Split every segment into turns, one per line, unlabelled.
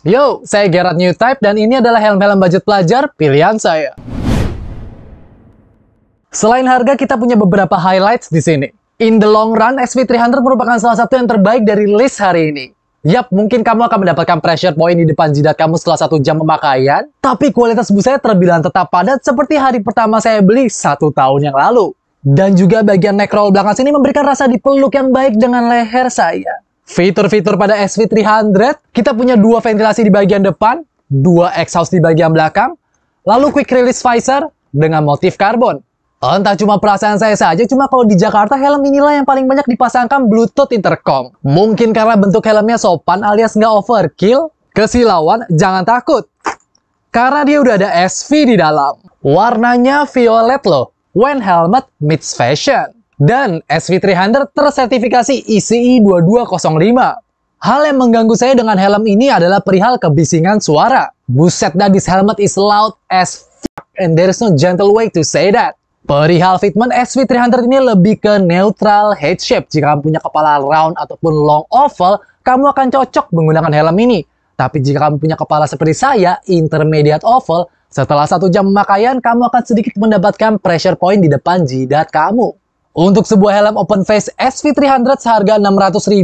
Yo, saya Gerard Newtype dan ini adalah helm-helm budget pelajar pilihan saya. Selain harga, kita punya beberapa highlights di sini. In the long run, SV300 merupakan salah satu yang terbaik dari list hari ini. Yap, mungkin kamu akan mendapatkan pressure point di depan jidat kamu setelah 1 jam pemakaian, tapi kualitas busanya terbilang tetap padat seperti hari pertama saya beli 1 tahun yang lalu. Dan juga bagian neck roll belakang sini memberikan rasa dipeluk yang baik dengan leher saya. Fitur-fitur pada SV300, kita punya 2 ventilasi di bagian depan, 2 exhaust di bagian belakang, lalu quick release visor dengan motif karbon. Entah cuma perasaan saya saja, cuma kalau di Jakarta helm inilah yang paling banyak dipasangkan Bluetooth intercom. Mungkin karena bentuk helmnya sopan alias nggak overkill. Kesilauan, jangan takut. Karena dia udah ada SV di dalam. Warnanya violet loh. When helmet meets fashion. Dan SV300 tersertifikasi ECE 2205. Hal yang mengganggu saya dengan helm ini adalah perihal kebisingan suara. Buset dah, this helmet is loud as fuck and there is no gentle way to say that. Perihal fitment, SV300 ini lebih ke neutral head shape. Jika kamu punya kepala round ataupun long oval, kamu akan cocok menggunakan helm ini. Tapi jika kamu punya kepala seperti saya, intermediate oval, setelah 1 jam pemakaian, kamu akan sedikit mendapatkan pressure point di depan jidat kamu. Untuk sebuah helm open face SV300 seharga 600.000,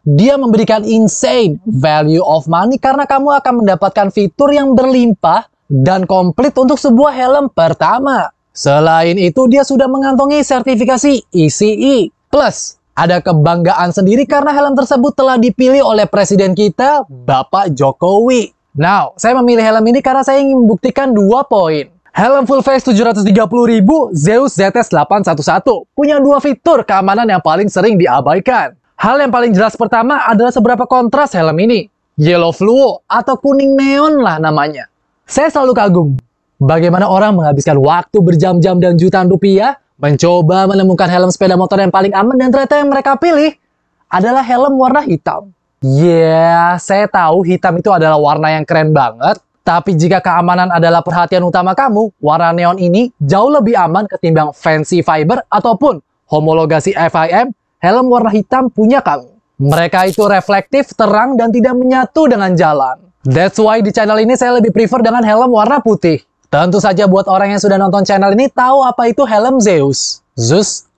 dia memberikan insane value of money karena kamu akan mendapatkan fitur yang berlimpah dan komplit untuk sebuah helm pertama. Selain itu, dia sudah mengantongi sertifikasi ECE. Plus, ada kebanggaan sendiri karena helm tersebut telah dipilih oleh Presiden kita, Bapak Jokowi. Now, saya memilih helm ini karena saya ingin membuktikan 2 poin. Helm full face 730.000 Zeus ZS 811 punya 2 fitur keamanan yang paling sering diabaikan. Hal yang paling jelas pertama adalah seberapa kontras helm ini. Yellow fluo atau kuning neon lah namanya. Saya selalu kagum bagaimana orang menghabiskan waktu berjam-jam dan jutaan rupiah mencoba menemukan helm sepeda motor yang paling aman, dan ternyata yang mereka pilih adalah helm warna hitam. Saya tahu hitam itu adalah warna yang keren banget, tapi jika keamanan adalah perhatian utama kamu, warna neon ini jauh lebih aman ketimbang fancy fiber ataupun homologasi FIM. Helm warna hitam punya kamu. Mereka itu reflektif, terang, dan tidak menyatu dengan jalan. That's why di channel ini saya lebih prefer dengan helm warna putih. Tentu saja buat orang yang sudah nonton channel ini tahu apa itu helm Zeus. Zeus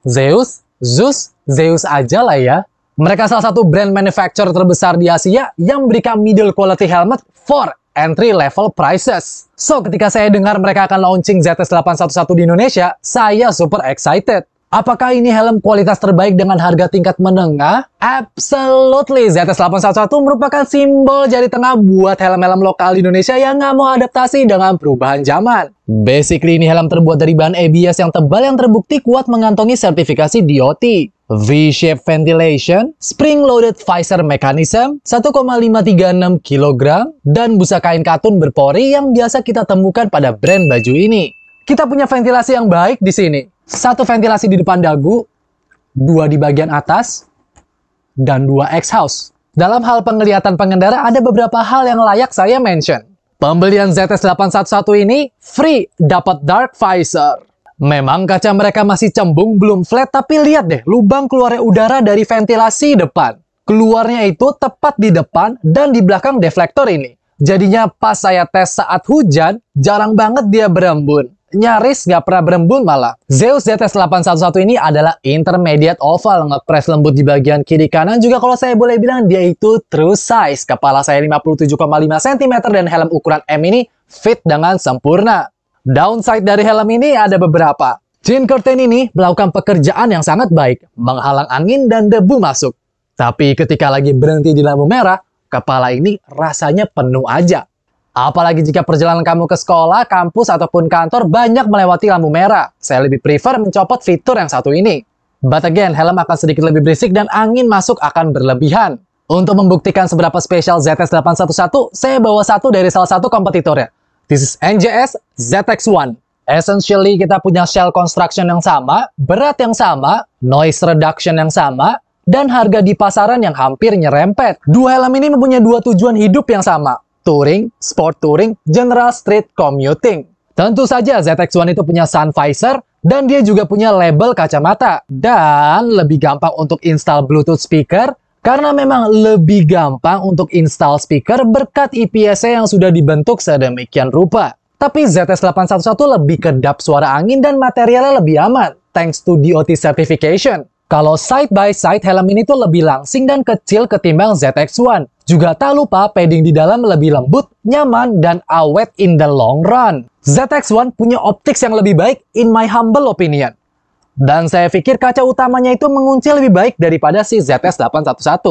aja lah ya. Mereka salah satu brand manufacturer terbesar di Asia yang memberikan middle quality helmet for entry level prices. So, ketika saya dengar mereka akan launching ZS811 di Indonesia, saya super excited. Apakah ini helm kualitas terbaik dengan harga tingkat menengah? Absolutely, ZS811 merupakan simbol jari tengah buat helm-helm lokal di Indonesia yang nggak mau adaptasi dengan perubahan zaman. Basically, ini helm terbuat dari bahan ABS yang tebal yang terbukti kuat mengantongi sertifikasi DOT. V-shape ventilation, spring-loaded visor mechanism, 1,536 kg, dan busa kain katun berpori yang biasa kita temukan pada brand baju ini. Kita punya ventilasi yang baik di sini. 1 ventilasi di depan dagu, 2 di bagian atas, dan 2 exhaust. Dalam hal penglihatan pengendara, ada beberapa hal yang layak saya mention. Pembelian ZS811 ini free dapat dark visor. Memang kaca mereka masih cembung, belum flat, tapi lihat deh lubang keluarnya udara dari ventilasi depan. Keluarnya itu tepat di depan dan di belakang deflektor ini. Jadinya pas saya tes saat hujan, jarang banget dia berembun. Nyaris nggak pernah berembun malah. Zeus ZS811 ini adalah intermediate oval, ngepress lembut di bagian kiri kanan. Juga kalau saya boleh bilang dia itu true size. Kepala saya 57,5 cm dan helm ukuran M ini fit dengan sempurna. Downside dari helm ini ada beberapa. Chin curtain ini melakukan pekerjaan yang sangat baik, menghalang angin dan debu masuk. Tapi ketika lagi berhenti di lampu merah, kepala ini rasanya penuh aja. Apalagi jika perjalanan kamu ke sekolah, kampus, ataupun kantor banyak melewati lampu merah. Saya lebih prefer mencopot fitur yang satu ini. But again, helm akan sedikit lebih berisik dan angin masuk akan berlebihan. Untuk membuktikan seberapa spesial ZS811, saya bawa satu dari salah satu kompetitornya. This is NJS ZX1. Essentially, kita punya shell construction yang sama, berat yang sama, noise reduction yang sama, dan harga di pasaran yang hampir nyerempet. 2 helm ini mempunyai 2 tujuan hidup yang sama. Touring, sport touring, general street commuting. Tentu saja ZX1 itu punya sun visor, dan dia juga punya label kacamata. Dan lebih gampang untuk install Bluetooth speaker, Karena memang lebih gampang untuk install speaker berkat IPS-nya yang sudah dibentuk sedemikian rupa. Tapi ZS811 lebih kedap suara angin dan materialnya lebih aman, thanks to DOT certification. Kalau side by side, helm ini tuh lebih langsing dan kecil ketimbang ZX1. Juga tak lupa padding di dalam lebih lembut, nyaman, dan awet in the long run. ZX1 punya optics yang lebih baik in my humble opinion. Dan saya pikir kaca utamanya itu mengunci lebih baik daripada si ZS811.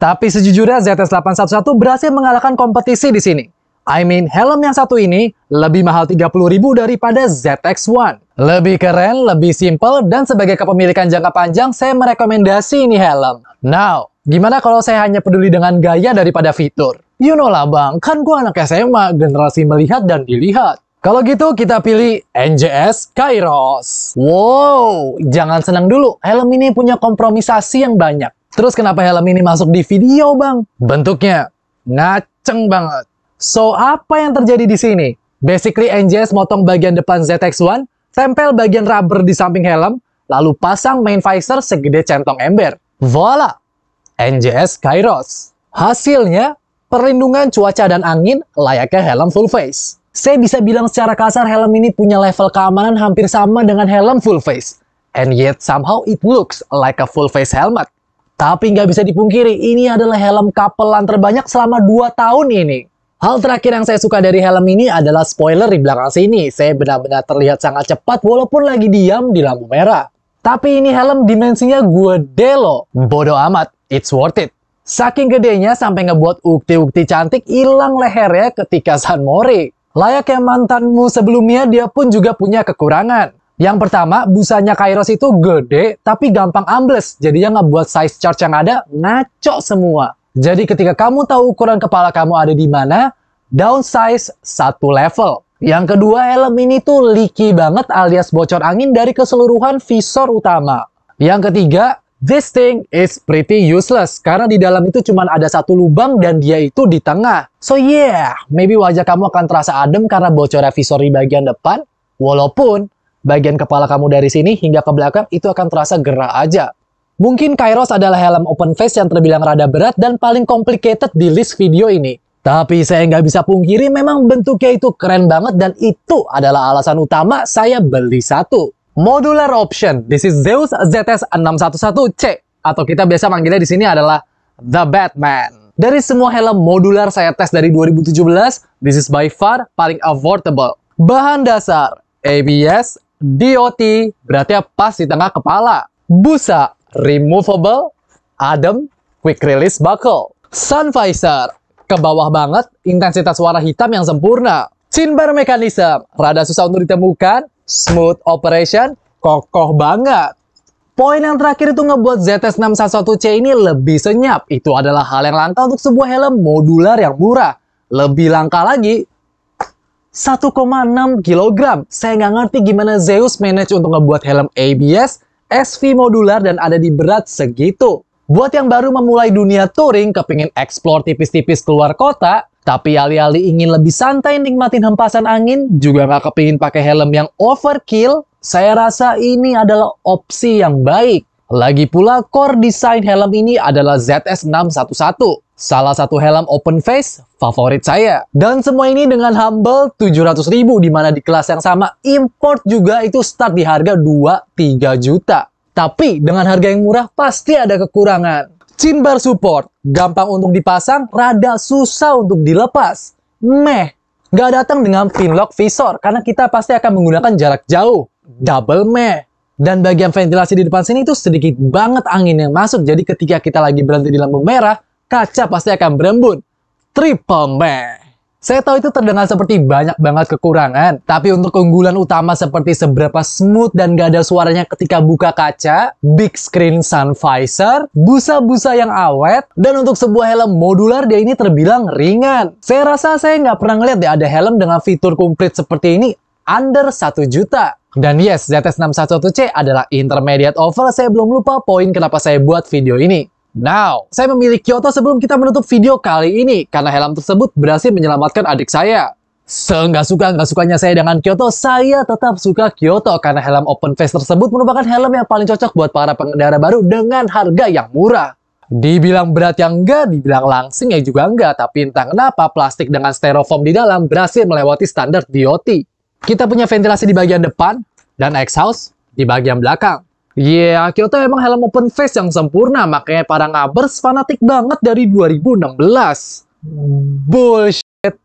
Tapi sejujurnya ZS811 berhasil mengalahkan kompetisi di sini. I mean, helm yang satu ini lebih mahal 30.000 daripada ZX1. Lebih keren, lebih simple, dan sebagai kepemilikan jangka panjang, saya merekomendasi ini helm. Now, gimana kalau saya hanya peduli dengan gaya daripada fitur? You know lah bang, kan gua anak SMA, generasi melihat dan dilihat. Kalau gitu kita pilih NJS Kairos. Wow, jangan senang dulu. Helm ini punya kompromisasi yang banyak. Terus kenapa helm ini masuk di video bang? Bentuknya ngaceng banget. So, apa yang terjadi di sini? Basically, NJS motong bagian depan ZX1, tempel bagian rubber di samping helm, lalu pasang main visor segede centong ember. Voila! NJS Kairos. Hasilnya, perlindungan cuaca dan angin layaknya helm full face. Saya bisa bilang secara kasar helm ini punya level keamanan hampir sama dengan helm full face. And yet somehow it looks like a full face helmet. Tapi nggak bisa dipungkiri, ini adalah helm kapelan terbanyak selama 2 tahun ini. Hal terakhir yang saya suka dari helm ini adalah spoiler di belakang sini. Saya benar-benar terlihat sangat cepat walaupun lagi diam di lampu merah. Tapi ini helm dimensinya gede loh. Bodoh amat, it's worth it. Saking gedenya sampai ngebuat ukti-ukti cantik hilang lehernya ketika sunmori. Layaknya mantanmu sebelumnya, dia pun juga punya kekurangan. Yang pertama, busanya Kairos itu gede tapi gampang ambles. Jadinya ngebuat size chart yang ada ngaco semua. Jadi ketika kamu tahu ukuran kepala kamu ada di mana, downsize 1 level. Yang kedua, helm ini tuh leaky banget alias bocor angin dari keseluruhan visor utama. Yang ketiga, this thing is pretty useless karena di dalam itu cuma ada 1 lubang dan dia itu di tengah. So yeah, maybe wajah kamu akan terasa adem karena bocornya visor di bagian depan, walaupun bagian kepala kamu dari sini hingga ke belakang itu akan terasa gerah aja. Mungkin Kairos adalah helm open face yang terbilang rada berat dan paling complicated di list video ini. Tapi saya nggak bisa pungkiri memang bentuknya itu keren banget dan itu adalah alasan utama saya beli satu. Modular option. This is Zeus ZS611C atau kita biasa manggilnya di sini adalah The Batman. Dari semua helm modular saya tes dari 2017, this is by far paling affordable. Bahan dasar ABS, DOT, berarti pas di tengah kepala. Busa removable, adem, quick release buckle. Sun visor, ke bawah banget, intensitas warna hitam yang sempurna. Chin bar mechanism, rada susah untuk ditemukan, smooth operation, kokoh banget. Poin yang terakhir itu ngebuat ZS611C ini lebih senyap. Itu adalah hal yang langka untuk sebuah helm modular yang murah. Lebih langka lagi, 1,6 kg. Saya nggak ngerti gimana Zeus manage untuk ngebuat helm ABS, SV modular dan ada di berat segitu. Buat yang baru memulai dunia touring, kepingin explore tipis-tipis keluar kota, tapi alih-alih ingin lebih santai nikmatin hempasan angin, juga nggak kepingin pakai helm yang overkill, saya rasa ini adalah opsi yang baik. Lagi pula, core design helm ini adalah ZS611. Salah satu helm open face favorit saya. Dan semua ini dengan humble 700.000, dimana di kelas yang sama import juga itu start di harga 2-3 juta. Tapi dengan harga yang murah pasti ada kekurangan. Chin bar support, gampang untuk dipasang, rada susah untuk dilepas. Nggak datang dengan pin lock visor, karena kita pasti akan menggunakan jarak jauh. Double meh. Dan bagian ventilasi di depan sini itu sedikit banget angin yang masuk, jadi ketika kita lagi berhenti di lampu merah, kaca pasti akan berembun. Triple meh. Saya tahu itu terdengar seperti banyak banget kekurangan, tapi untuk keunggulan utama seperti seberapa smooth dan gak ada suaranya ketika buka kaca, big screen sun visor, busa-busa yang awet, dan untuk sebuah helm modular dia ini terbilang ringan. Saya rasa saya nggak pernah ngeliat deh ada helm dengan fitur komplit seperti ini under 1 juta. Dan yes, ZS611C adalah intermediate offer. Saya belum lupa poin kenapa saya buat video ini. Now, saya memilih Kyoto sebelum kita menutup video kali ini karena helm tersebut berhasil menyelamatkan adik saya. Nggak sukanya saya dengan Kyoto, saya tetap suka Kyoto karena helm open face tersebut merupakan helm yang paling cocok buat para pengendara baru dengan harga yang murah. Dibilang berat yang enggak, dibilang langsing ya juga enggak, tapi entah kenapa plastik dengan styrofoam di dalam berhasil melewati standar DOT. Kita punya ventilasi di bagian depan dan exhaust di bagian belakang. Kyoto emang helm open face yang sempurna, makanya para ngabers fanatik banget dari 2016. Bullshit.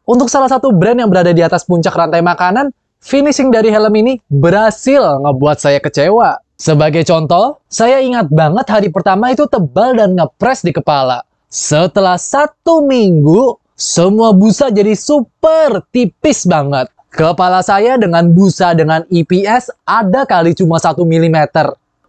Untuk salah satu brand yang berada di atas puncak rantai makanan, finishing dari helm ini berhasil ngebuat saya kecewa. Sebagai contoh, saya ingat banget hari pertama itu tebal dan ngepres di kepala. Setelah 1 minggu, semua busa jadi super tipis banget. Kepala saya dengan busa dengan EPS ada kali cuma 1 mm.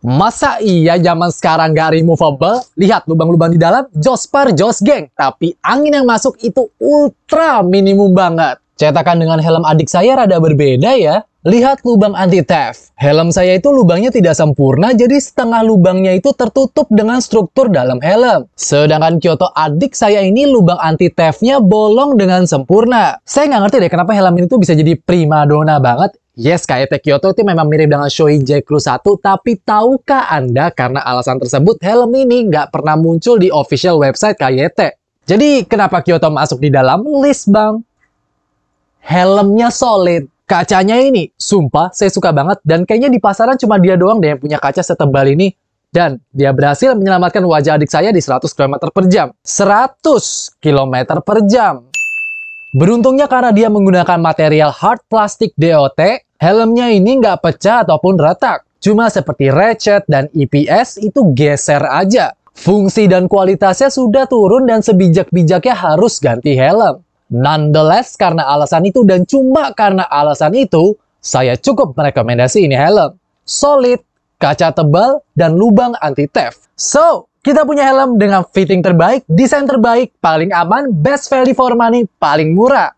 Masa iya zaman sekarang gak removable? Lihat lubang-lubang di dalam, jos par jos geng. Tapi angin yang masuk itu ultra minimum banget. Cetakan dengan helm adik saya rada berbeda ya. Lihat lubang anti-theft. Helm saya itu lubangnya tidak sempurna, jadi setengah lubangnya itu tertutup dengan struktur dalam helm. Sedangkan Kyoto adik saya ini lubang anti-theft-nya bolong dengan sempurna. Saya nggak ngerti deh kenapa helm ini tuh bisa jadi primadona banget. Yes, KYT Kyoto itu memang mirip dengan Shoei J-Crew 1, tapi tahukah Anda karena alasan tersebut helm ini nggak pernah muncul di official website KYT. Jadi kenapa Kyoto masuk di dalam list bang? Helmnya solid. Kacanya ini, sumpah saya suka banget dan kayaknya di pasaran cuma dia doang deh yang punya kaca setebal ini. Dan dia berhasil menyelamatkan wajah adik saya di 100 km per jam. 100 km per jam. Beruntungnya karena dia menggunakan material hard plastik DOT, helmnya ini nggak pecah ataupun retak. Cuma seperti ratchet dan EPS itu geser aja. Fungsi dan kualitasnya sudah turun dan sebijak-bijaknya harus ganti helm. Nonetheless, karena alasan itu dan cuma karena alasan itu, saya cukup merekomendasi ini helm. Solid, kaca tebal, dan lubang anti-theft. So, kita punya helm dengan fitting terbaik, desain terbaik, paling aman, best value for money, paling murah.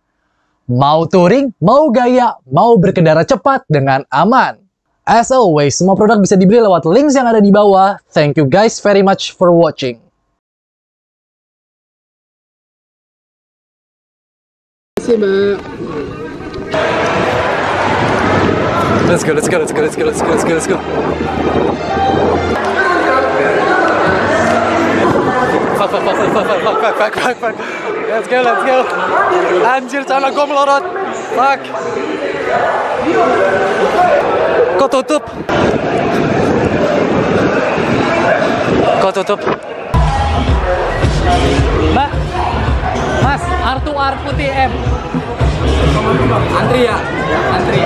Mau touring, mau gaya, mau berkendara cepat dengan aman. As always, semua produk bisa dibeli lewat links yang ada di bawah. Thank you guys very much for watching. Let's go. Fuck. Let's go. Anjir, celana gue melorot. Fuck. Kok tutup? Mbak, Mas, R2R putih M. Antri ya? Antri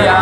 ya.